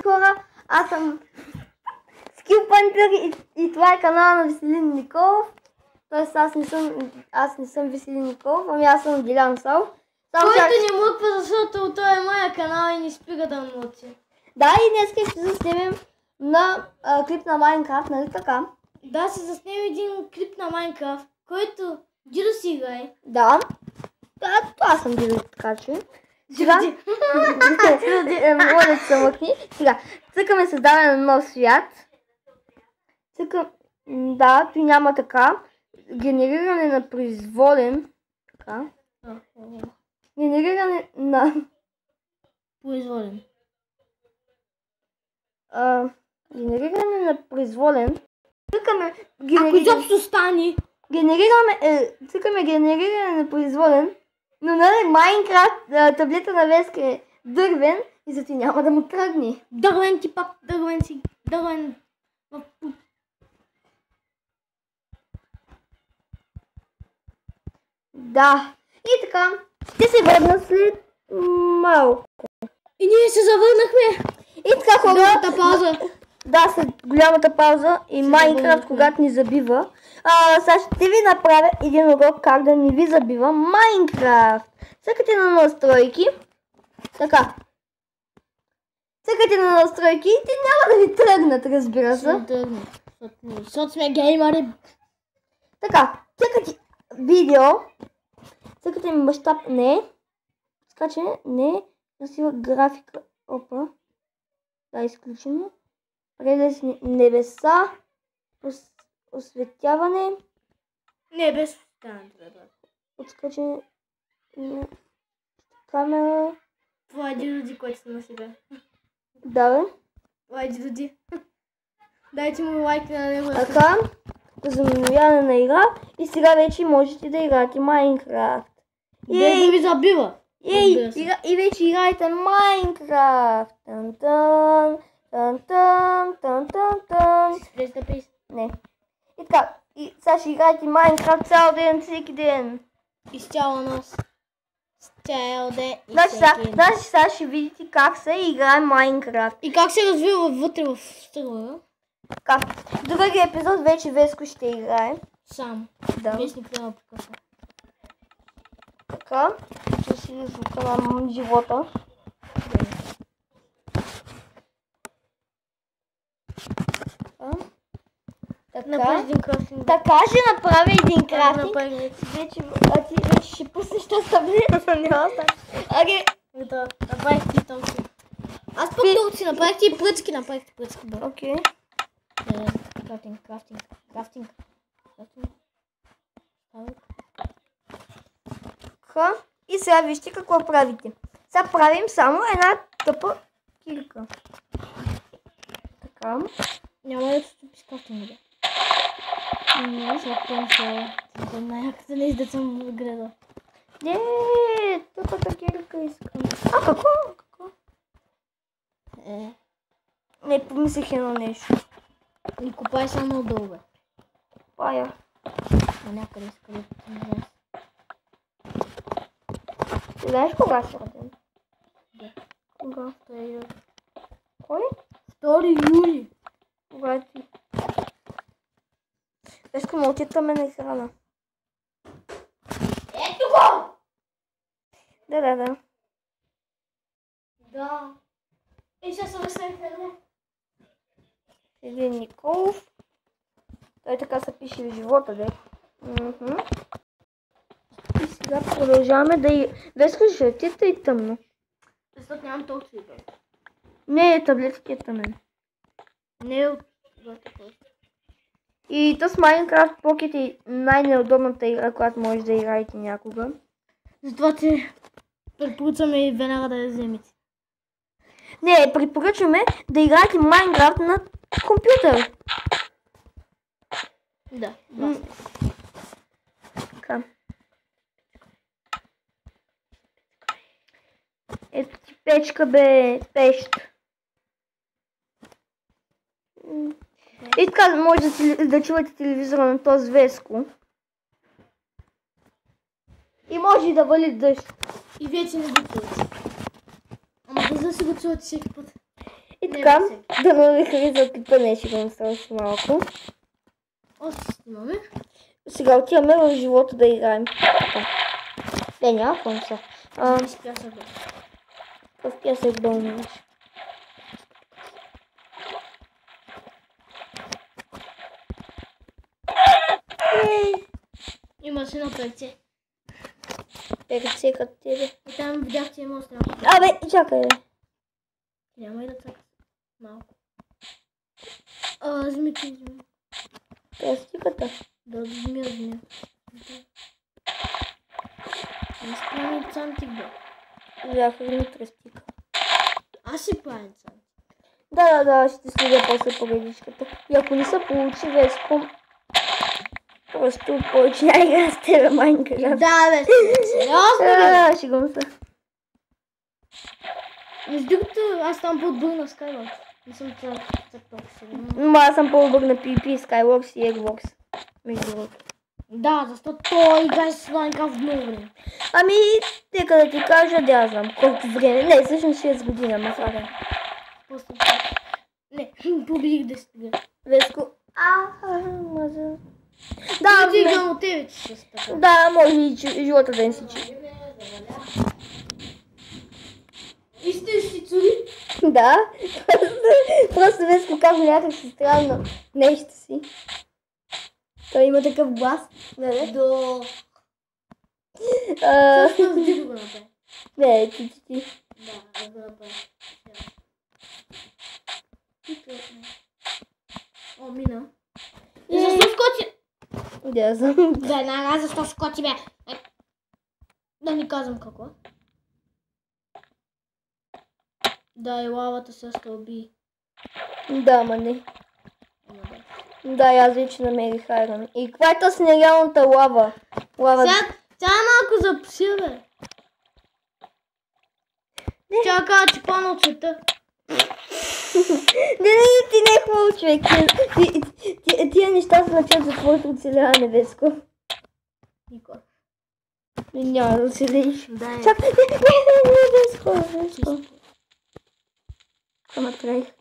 хора, аз съм Skillpunter и това е канала на Веселин Николов. Тоест аз не съм Веселин Николов, ами аз съм Дилян Сал. Който ни млъква, защото той е моя канал и не спира да млъци. Да, и днес ще заснемем на клип на Майнкрафт, нали така? Да, ще заснемем един клип на Майнкрафт, който Дидо си играе. Да. Това съм Дидо, така че. Сега, моля да се мъкни. Сега, цъкаме създаване на нов свят. Да, той няма така. Генериране на произволен. Така. Генериране на... Произволен. Генериране на произволен. Ако изобщо стане. Цъкаме генериране на произволен. Но нали Майнкрафт, таблета на Веска е дървен и зато няма да му тръгне. Дървен ти пак, дървен. Да. И така, ще се върна след малко. И ние се завърнахме. И така хора. Голямата пауза. Да, след голямата пауза и Майнкрафт, когато ни забива. Сега ще ви направя един урок как да не ви забива Майнкрафт. Цъкате на настройки. Така. Цъкате на настройки и те няма да ви тръгнат, разбира се. Защото сме геймери. Така, цъкате видео. Цъкате мащаб, не. Скачане, не. Красива графика. Опа. Да, изключено. Прелесни небеса. Осветяване. Небес. Отскачане. Камера. Това е Дидо, който сме на сега. Да, бе. Това е Дидо. Дайте му лайк на него. Така. Замновяване на игра. И сега вече можете да играете Майнкрафт. Без да ви забива. И вече играете Майнкрафт. Тан-тан. Тан-тан. Тан-тан-тан. Не. И така. И сега ще играете Майнкрафт цял ден, всеки ден. Изцяло нас. Цял ден и Значи всеки ден. сега ще видите как се играе Майнкрафт. И как се развива вътре в стърва. Така. В другия епизод вече Веско ще играе. Сам. Да. Вестник трябва покъсна. Така. Ще си звука на живота. Направи един крафтинг. Така ще направя един крафтинг. Направи. Ти вече ще пуснеш тази таблета. Няма Окей. Да, направих ти толци. Аз пък толци направих ти пръчки, бе. Окей. Крафтинг. И сега вижте какво правите. Сега правим само една тъпа кирка. Така. Няма да се стопи с крафтинга, бе. Защото най-яката не издат съм гледа. Тъпата кирка искам. Какво? Не, помислих едно нещо. И копай само отдолу, бе. Копая. На някъде скъде. Ти знаеш кога си роден? Да. Кога? 2 юли. Кой? 2 юли. Кога е ти? Искам да отитаме на екрана. Ето го! Да. Да. И ще се възснем къде? Веселин Николов. Той така се пише в живота, де. И сега продължаваме да и... Веско, жълтите и тъмно. Защото нямам толкова игра. Не, таблетът е тъмен. Не е от двата просто. И то с Minecraft Pocket е най-неудобната игра, която може да играете някога. Затова ти препоръчваме и веднага да я вземете. Не, препоръчваме да играете Minecraft на компютър. Да. Така. Ето ти печка, бе, пещ. И така може да чувате телевизора на този Веско. И може и да вали дъжд. И вече не го чувате. Ама да си го чувате всеки път. И Така, да ме харесва пипане, ще го направя малко. Още снимаме. Сега отиваме в живота да играем. Така. Няма фонса. В пясък бълнуваш. Имаш едно перце. Перце като тебе. И там видях, че има остров. Абе, чакай бе. Няма и да цъка. Малко. Змити. Тръстиката. Да, змия. Не спомням цантик, бе. Бяха ми тръстика. Аз си правя цантик. Да, ще следя после поредичката. И ако не се получи, Веско, просто повече няма игра с тебе, Майнкрафт. Да, бе, сериозно бе. Ще го са. Между другото, аз там по-отбър на Skyward. Не съм цък сега. Аз съм по-добър на PvP, Skywars и Eggwars. Между другото. Да, защото той играе с Minecraft много време. Ами, нека да ти кажа, да знам колко време. Не, всъщност 6 години, ама сега. Просто... Не, победих 10 години. Веско. Маза. Да, ти играм от тебе, че ще стъпа. Да, може и живота да не си чи. И сте си цури? Да. Просто Веско казва някакси странно нещо си. Той има такъв глас. До... Също ти го направи. Не, ти. Да, аз го направя. О, мина. И защо скочи? Да, знам. Веднага защо скочи, бе? Да не казвам какво. Да, и лавата се стълби. Да, ма не. Да, аз вече намерих айрон. И каква е тази нереалната лава? Сега малко запси, бе. Тя казва, че пана от света. Не, ти не е хубаво, човек. Тия неща са начат за твоето оцеляване, Веско. Никога. Няма да оцелиш. Да, Чакай, не, Веско. Ама трай.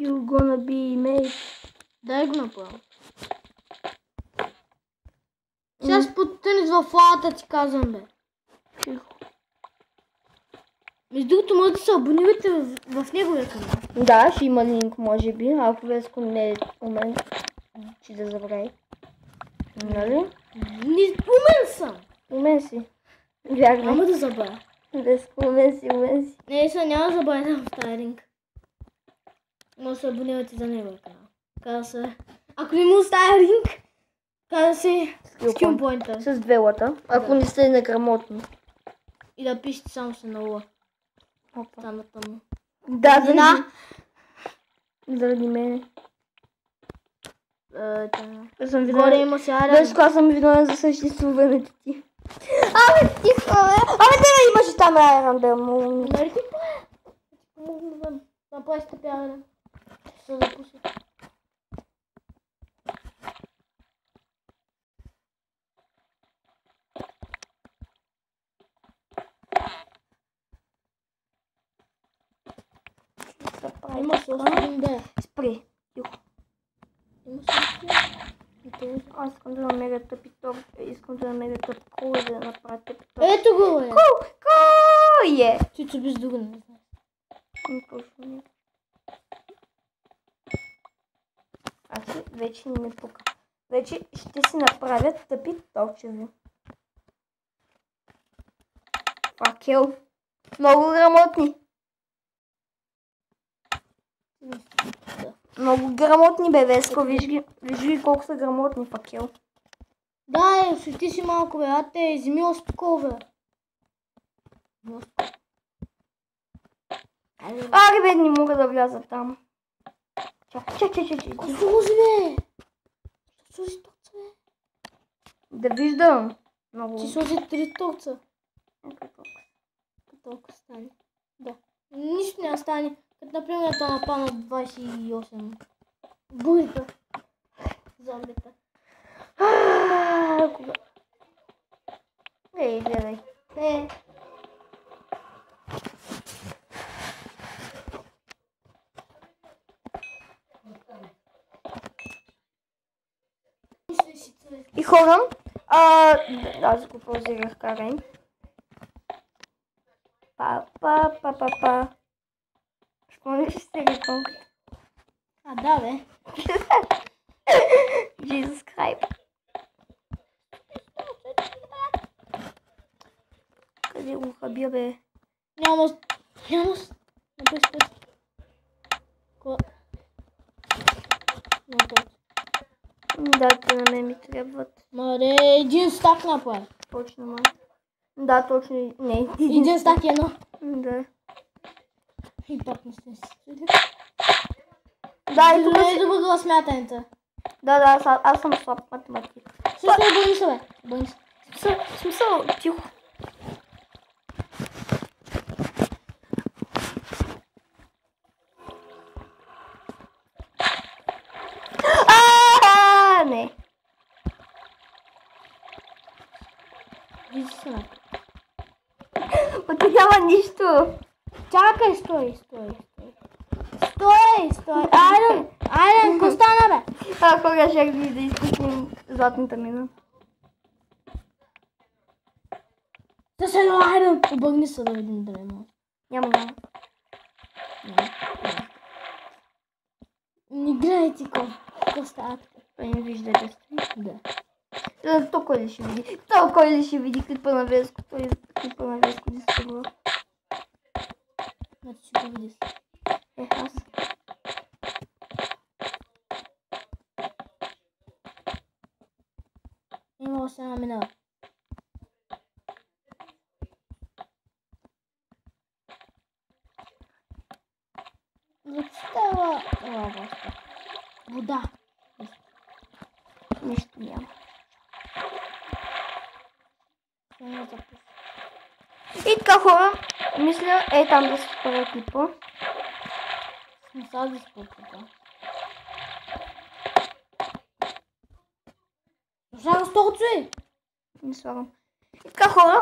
You gonna be made. Дай го направо. Сега спотънеш в лавата, ти казвам, бе. Тихо. Между другото, може да се абонирате в неговия канал. Да, ще има линк, може би, ако Веско не е умен, че да забрави. Нали? Умен съм. Умен си. Вярно. Няма да забравя. Веско, умен си. Не, сега няма да забравя в тази линк. Може да се абонирате за неговия канал. Казва се... Ако не му оставя линк, казва се Skillpointer. С 2 лата, ако не сте неграмотни. И да пишете само се на лъ. Опа. Там е тъмно. Да, заради мене. Аз съм Горе виновен. има сега Веско, аз съм виновен за съществуването ти. Абе, ти имаш там айрон, бе, му. Нали ти помогна да направиш стъпяване? Ще се запуша. Има се оставим, бе. Спри. Има се оставим. Аз искам да намеря тъпи топ. Искам да намеря тъп кол и да направя тъпи топ. Ето го, бе. Кой е? Чичо без друга не знае. Точно. Аз вече не ме пука. Вече ще си направя тъпи топчеви. Факел. Много грамотни. Много грамотни, бе, Веско. Виж ги колко са грамотни, факел. Да, свети си малко, бе. А те, изми остко, бе. Аре, бе, не мога да вляза там. Чакай. Ко сложи, бе? Що сложи торца, бе? Да виждам. Много. Ти сложи 3 торца. Толкова стане. Да. Нищо не стане. Като например това напана 28. Бурика. Зомбита. Ей, гледай. хора, аз го паузирах, карай. Па. Спомниш ли си телефонката? Да, бе. Jesus Christ. Къде го хабя, бе? Няма. Напред. Да, те на мен ми трябват. Маре, един стак направи. Точно, ма. Да, точно. Не. Един стак е едно. Да. И пак не сте си. Да, и тук Не е си... добър смятането. Да, аз съм слаб математик. Също е Бониса, бе. Бониса. Смисъл, тихо. Не. Вижи се на. Ма тук няма нищо. Чакай, стой. Айде, какво стана, бе? Хора, щях да изпуснем златната мина. Да се айде, обърни се да видим дали може. Няма. Не гледай ти какво става. Той не вижда да стои. Да. То кой ли ще види? Кой ли ще види клипа на Веско? Той клипа на Веско не се бъл. Значи ще го видиш. Аз. Има още една минала. Зачитава... Вода. Нищо няма. И така, хора, мисля, там да се спра клипа. Смисъл да спокойно. Слагам столци! Не слагам. И така, хора,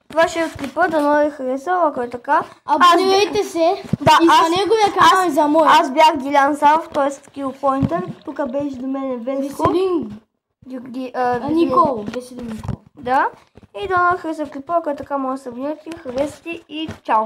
това ще е от клипа, дано ви харесал, ако е така. Абонирайте се Да, и за неговия канал и за моя. Аз бях Дилян Савов, т.е. Skillpointer. Тук беше до мен Веско. Веселин Никол. Веселин Никол. Да. И дано ви харесал клипа, ако е така, може да се абонирате, харесате и чао!